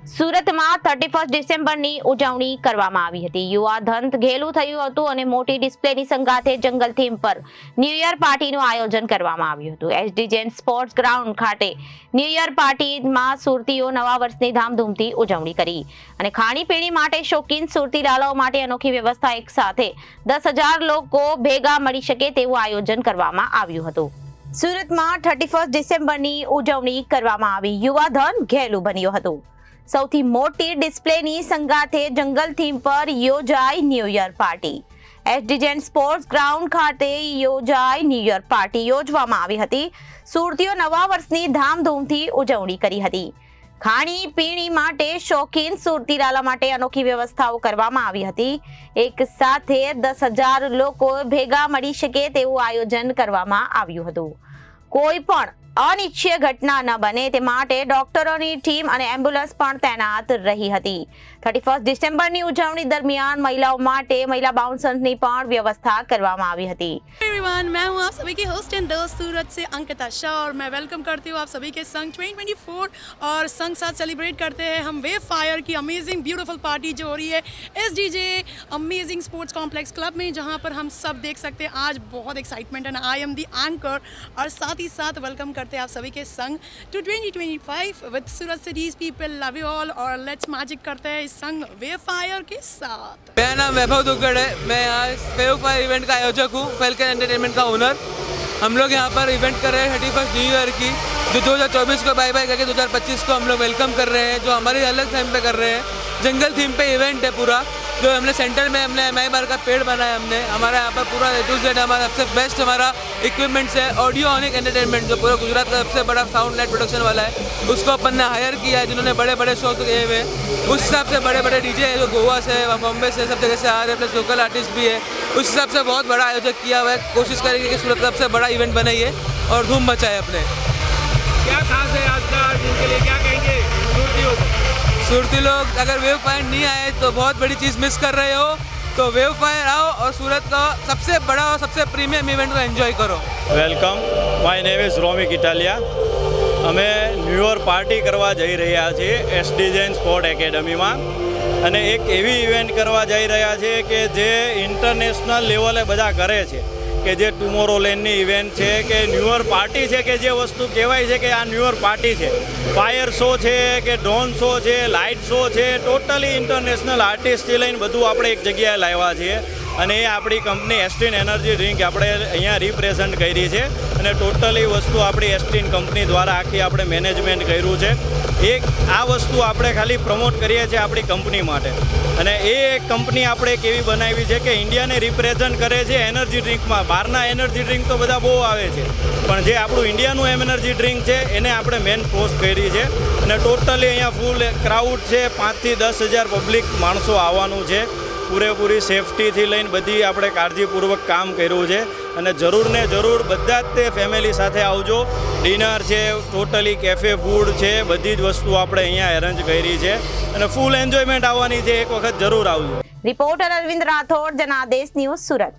સુરતમાં 31 ડિસેમ્બરની ઉજવણી કરવામાં આવી હતી. યુવા ધન ઘેલું થયું હતું અને મોટી ડિસ્પ્લેની સંગાથે જંગલ થીમ પર ન્યૂ યર પાર્ટીનું આયોજન કરવામાં આવ્યું હતું. એસડી જૈન સ્પોર્ટ્સ ગ્રાઉન્ડ ખાતે ન્યૂ યર પાર્ટીમાં સુરતીઓ નવા વર્ષની ધામધૂમથી ઉજવણી કરી અને ખાણીપીણી માટે શોખીન સુરતીલાલાઓ માટે અનોખી વ્યવસ્થા એક સાથે 10,000 લોકો ભેગા મળી શકે તેવું આયોજન કરવામાં આવ્યું હતું. સુરતમાં 31 ડિસેમ્બરની ઉજવણી કરવામાં આવી. યુવા ધન ઘેલું બન્યું હતું. સૌથી મોટી ડિસ્પ્લેની સંગાથે જંગલ થીમ પર યોજાઈ new year party. SD Jain sports ground ખાતે યોજાઈ ન્યૂ યર પાર્ટી યોજવામાં આવી હતી. સુરતીઓ નવા વર્ષની ધામધૂમથી ઉજવણી કરી હતી. ખાણી પીણી માટે શોખીન સુરતીલાલા માટે અનોખી વ્યવસ્થાઓ કરવામાં આવી હતી. એક સાથે 10,000 લોકો ભેગા મળી શકે તેવું આયોજન કરવામાં આવ્યું હતું. કોઈ પણ અનિચ્છનીય ઘટના ન બને તે માટે ડોક્ટરોની ટીમ અને એમ્બ્યુલન્સ પણ તૈનાત રહી હતી. 31 ડિસેમ્બરની ઉજવણી દરમિયાન મહિલાઓ માટે મહિલા બાઉન્સર્સની પણ व्यवस्था કરવામાં આવી હતી. एवरीवन, मैं हूँ आप सभी की होस्ट एंड दोस्त सूरत से अंकिता शाह और मैं वेलकम करती हूँ आप सभी के संग 2024 और संग साथ सेलिब्रेट करते हैं हम वेव फायर की अमेजिंग ब्यूटीफुल पार्टी जो हो रही है SDJ amazing sports complex club में, जहाँ पर हम सब देख सकते हैं आज बहुत एक्साइटमेंट है. आई एम दी एंकर और साथ ही साथ वेलकम करते हैं आप सभी के संग to 2025 with Surat cities people. Love you all और लेट्स मैजिक करते हैं इस संग वेव फायर के साथ. मेरा नाम वैभव दुग्गड़ है. मैं यहाँ वेव फायर इवेंट का आयोजक हूँ, फैल्कन एंटरटेनमेंट का ओनर. हम लोग यहाँ पर इवेंट कर रहे हैं 31 न्यू ईयर की, जो 2024 को बाय बाय करके 2025 को हम लोग वेलकम कर रहे हैं, जो हमारी अलग थीम पे कर रहे हैं. जंगल थीम पे इवेंट है पूरा, जो हमने सेंटर में हमने MI का पेड़ बनाया. हमने हमारा यहाँ पर पूरा A to Z हमारा सबसे बेस्ट हमारा इक्विपमेंट्स है. ऑडियोनिक एंटरटेनमेंट जो पूरा गुजरात का सबसे बड़ा साउंड लाइट प्रोडक्शन वाला है, उसको अपन ने हायर किया है, जिन्होंने बड़े बड़े शो किए हुए हैं. उस हिसाब से बड़े बड़े डीजे हैं जो गोवा से बॉम्बे से सब जगह से आ रहे हैं, प्लस लोकल आर्टिस्ट भी है. उस हिसाब से बहुत बड़ा आयोजन किया हुआ है. कोशिश करेंगे कि सूरत का सबसे बड़ा इवेंट बनाइए और धूम मचाए अपने. क्या खास है आज का, जिनके लिए क्या कहेंगे सुरतियों को? सूरती लोग अगर वेव फायर नहीं आए तो बहुत बड़ी चीज़ मिस कर रहे हो. तो वेव फायर आओ और सूरत का सबसे बड़ा और सबसे प्रीमियम इवेंट को एंजॉय करो. Welcome, my name is Romik Italiya. અમે ન્યૂ યર પાર્ટી કરવા જઈ રહ્યા છીએ એસડી જૈન સ્પોર્ટ એકેડમીમાં, અને એક એવી ઇવેન્ટ કરવા જઈ રહ્યા છીએ કે જે ઇન્ટરનેશનલ લેવલે બધા કરે છે, કે જે ટુમોરોલેન્ડની ઇવેન્ટ છે, કે ન્યૂ યર પાર્ટી છે, કે જે વસ્તુ કહેવાય છે કે આ ન્યૂ યર પાર્ટી છે. ફાયર શો છે, કે ડ્રોન શો છે, લાઇટ શો છે, ટોટલી ઇન્ટરનેશનલ આર્ટિસ્ટથી લઈને બધું આપણે એક જગ્યાએ લાવ્યા છીએ. અને એ આપણી કંપની એસ્ટીન એનર્જી ડ્રિંક આપણે અહીંયા રિપ્રેઝન્ટ કરી છે, અને ટોટલી વસ્તુ આપણી એસ્ટીન કંપની દ્વારા આખી આપણે મેનેજમેન્ટ કર્યું છે. આ વસ્તુ આપણે ખાલી પ્રમોટ કરીએ છીએ આપણી કંપની માટે, અને એ કંપની આપણે કેવી બનાવી છે કે ઇન્ડિયાને રિપ્રેઝન્ટ કરે છે એનર્જી ડ્રિંકમાં. બહારના એનર્જી ડ્રિંક તો બધા બહુ આવે છે, પણ જે આપણું ઇન્ડિયાનું એનર્જી ડ્રિંક છે એને આપણે મેન પોસ્ટ કરી છે. અને ટોટલી અહીંયા ફૂલ ક્રાઉડ છે, 5 થી 10,000 પબ્લિક માણસો આવવાનું છે. પૂરેપૂરી સેફટીથી લઈને બધી આપણે કાળજીપૂર્વક કામ કર્યું છે, અને જરૂર ને જરૂર બધા જ તે ફેમિલી સાથે આવજો. ડિનર છે, ટોટલી કેફે ફૂડ છે, બધી જ વસ્તુ આપણે અહીંયા અરેન્જ કરી છે, અને ફૂલ એન્જોયમેન્ટ આવવાની છે. એક વખત જરૂર આવજો. Reporter Arvind Rathod, Janadesh news, Surat.